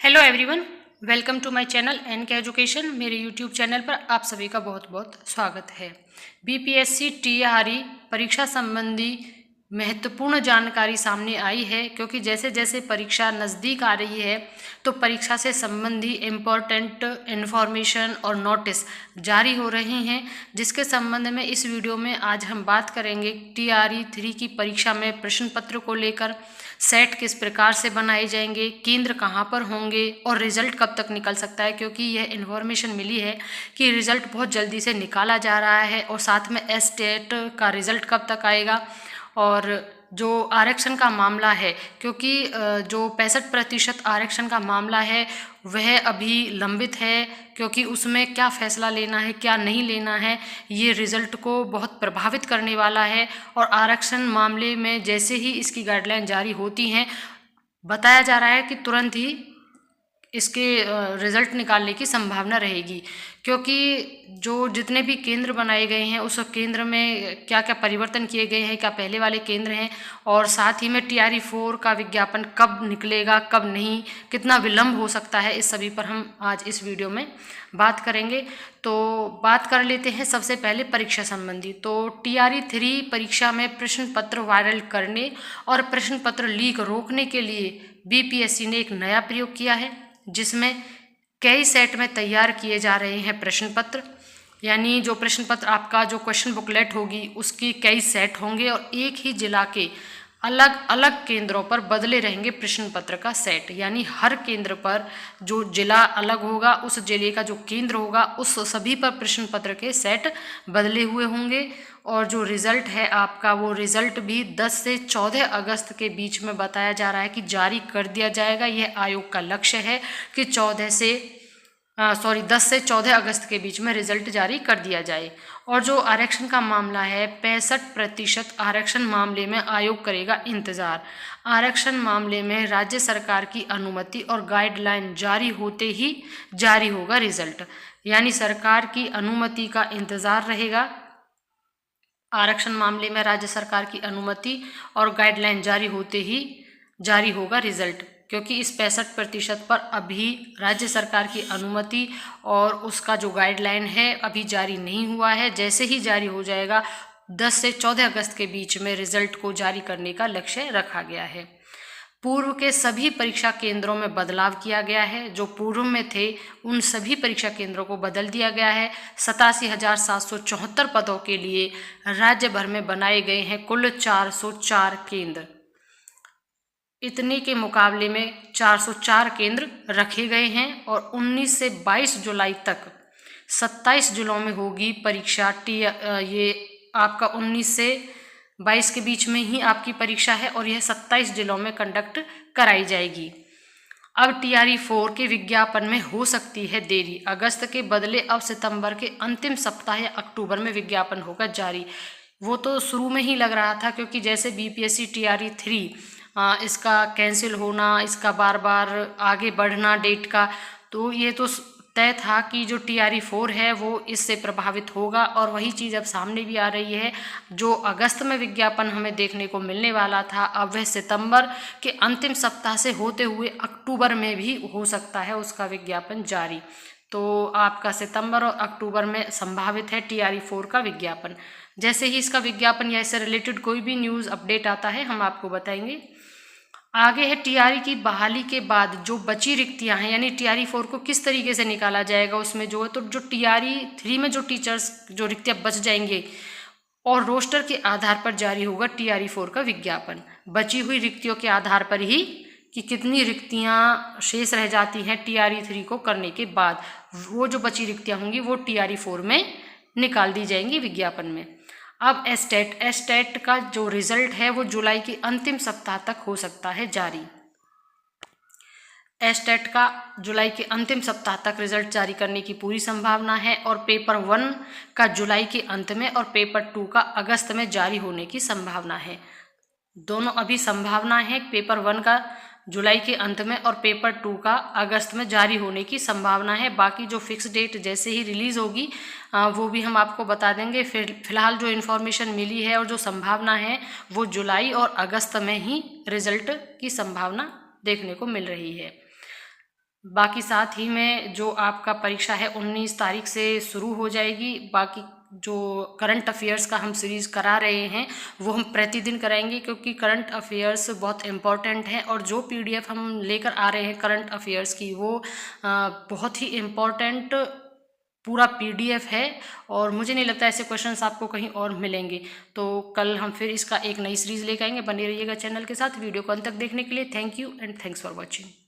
Hello everyone, welcome to my channel NK education. मेरे YouTube channel पर आप सभी का बहुत बहुत स्वागत है। बीपीएससी टीआरई परीक्षा संबंधी महत्वपूर्ण जानकारी सामने आई है, क्योंकि जैसे जैसे परीक्षा नज़दीक आ रही है तो परीक्षा से संबंधी इम्पोर्टेंट इन्फॉर्मेशन और नोटिस जारी हो रहे हैं, जिसके संबंध में इस वीडियो में आज हम बात करेंगे। टीआरई 3 की परीक्षा में प्रश्न पत्र को लेकर सेट किस प्रकार से बनाए जाएंगे, केंद्र कहाँ पर होंगे और रिजल्ट कब तक निकल सकता है, क्योंकि यह इन्फॉर्मेशन मिली है कि रिजल्ट बहुत जल्दी से निकाला जा रहा है। और साथ में एस्टेट का रिजल्ट कब तक आएगा, और जो आरक्षण का मामला है, क्योंकि जो 65% आरक्षण का मामला है वह अभी लंबित है, क्योंकि उसमें क्या फैसला लेना है क्या नहीं लेना है ये रिज़ल्ट को बहुत प्रभावित करने वाला है। और आरक्षण मामले में जैसे ही इसकी गाइडलाइन जारी होती हैं, बताया जा रहा है कि तुरंत ही इसके रिज़ल्ट निकालने की संभावना रहेगी, क्योंकि जो जितने भी केंद्र बनाए गए हैं उस केंद्र में क्या क्या परिवर्तन किए गए हैं, क्या पहले वाले केंद्र हैं, और साथ ही में टीआरई 4 का विज्ञापन कब निकलेगा कब नहीं, कितना विलम्ब हो सकता है, इस सभी पर हम आज इस वीडियो में बात करेंगे। तो बात कर लेते हैं सबसे पहले परीक्षा संबंधी। तो टीआरई 3 परीक्षा में प्रश्न पत्र वायरल करने और प्रश्न पत्र लीक रोकने के लिए बीपीएससी ने एक नया प्रयोग किया है, जिसमें कई सेट में तैयार किए जा रहे हैं प्रश्न पत्र। यानी जो प्रश्न पत्र आपका जो क्वेश्चन बुकलेट होगी उसकी कई सेट होंगे और एक ही जिला के अलग अलग केंद्रों पर बदले रहेंगे प्रश्न पत्र का सेट। यानी हर केंद्र पर जो जिला अलग होगा, उस जिले का जो केंद्र होगा उस सभी पर प्रश्न पत्र के सेट बदले हुए होंगे। और जो रिज़ल्ट है आपका, वो रिज़ल्ट भी 10 से 14 अगस्त के बीच में बताया जा रहा है कि जारी कर दिया जाएगा। यह आयोग का लक्ष्य है कि 10 से 14 अगस्त के बीच में रिजल्ट जारी कर दिया जाए। और जो आरक्षण का मामला है, 65% आरक्षण मामले में आयोग करेगा इंतज़ार। आरक्षण मामले में राज्य सरकार की अनुमति और गाइडलाइन जारी होते ही जारी होगा रिजल्ट। यानी सरकार की अनुमति का इंतज़ार रहेगा। आरक्षण मामले में राज्य सरकार की अनुमति और गाइडलाइन जारी होते ही जारी होगा रिजल्ट, क्योंकि इस 65% पर अभी राज्य सरकार की अनुमति और उसका जो गाइडलाइन है अभी जारी नहीं हुआ है। जैसे ही जारी हो जाएगा 10 से 14 अगस्त के बीच में रिजल्ट को जारी करने का लक्ष्य रखा गया है। पूर्व के सभी परीक्षा केंद्रों में बदलाव किया गया है। जो पूर्व में थे उन सभी परीक्षा केंद्रों को बदल दिया गया है। 87,774 पदों के लिए राज्य भर में बनाए गए हैं कुल 404 केंद्र। इतने के मुकाबले में 404 केंद्र रखे गए हैं और 19 से 22 जुलाई तक 27 जिलों में होगी परीक्षा। ये आपका 19 से 22 के बीच में ही आपकी परीक्षा है और यह 27 जिलों में कंडक्ट कराई जाएगी। अब टीआरई 4 के विज्ञापन में हो सकती है देरी। अगस्त के बदले अब सितंबर के अंतिम सप्ताह या अक्टूबर में विज्ञापन होगा जारी। वो तो शुरू में ही लग रहा था, क्योंकि जैसे बीपीएससी टीआरई 3 इसका कैंसिल होना, इसका बार बार आगे बढ़ना डेट का, तो ये तो तय था कि जो टीआरई 4 है वो इससे प्रभावित होगा। और वही चीज़ अब सामने भी आ रही है। जो अगस्त में विज्ञापन हमें देखने को मिलने वाला था, अब वह सितंबर के अंतिम सप्ताह से होते हुए अक्टूबर में भी हो सकता है उसका विज्ञापन जारी। तो आपका सितंबर और अक्टूबर में संभावित है टीआरई 4 का विज्ञापन। जैसे ही इसका विज्ञापन या इससे रिलेटेड कोई भी न्यूज़ अपडेट आता है हम आपको बताएंगे। आगे है टीआरई की बहाली के बाद जो बची रिक्तियां हैं, यानी टीआरई 4 को किस तरीके से निकाला जाएगा उसमें जो है, तो जो टीआरई 3 में जो टीचर्स जो रिक्तियां बच जाएंगे और रोस्टर के आधार पर जारी होगा टीआरई 4 का विज्ञापन। बची हुई रिक्तियों के आधार पर ही कि कितनी रिक्तियां शेष रह जाती हैं टीआरई 3 को करने के बाद, वो जो बची रिक्तियां होंगी वो टीआरई 4 में निकाल दी जाएंगी विज्ञापन में। अब एस्टेट का जो रिजल्ट है वो जुलाई के अंतिम सप्ताह तक हो सकता है जारी। एस्टेट का जुलाई के अंतिम सप्ताह तक रिजल्ट जारी करने की पूरी संभावना है और पेपर 1 का जुलाई के अंत में और पेपर 2 का अगस्त में जारी होने की संभावना है। दोनों अभी संभावना है, पेपर 1 का जुलाई के अंत में और पेपर 2 का अगस्त में जारी होने की संभावना है। बाकी जो फिक्स डेट जैसे ही रिलीज़ होगी वो भी हम आपको बता देंगे। फिलहाल जो इन्फॉर्मेशन मिली है और जो संभावना है वो जुलाई और अगस्त में ही रिजल्ट की संभावना देखने को मिल रही है। बाकी साथ ही में जो आपका परीक्षा है 19 तारीख से शुरू हो जाएगी। बाकी जो करंट अफेयर्स का हम सीरीज़ करा रहे हैं वो हम प्रतिदिन कराएंगे, क्योंकि करंट अफेयर्स बहुत इम्पॉर्टेंट हैं। और जो पीडीएफ हम लेकर आ रहे हैं करंट अफेयर्स की वो बहुत ही इम्पॉर्टेंट पूरा पीडीएफ है, और मुझे नहीं लगता ऐसे क्वेश्चंस आपको कहीं और मिलेंगे। तो कल हम फिर इसका एक नई सीरीज़ लेकर आएंगे। बने रहिएगा चैनल के साथ। वीडियो को अंत तक देखने के लिए thank you and thanks for watching.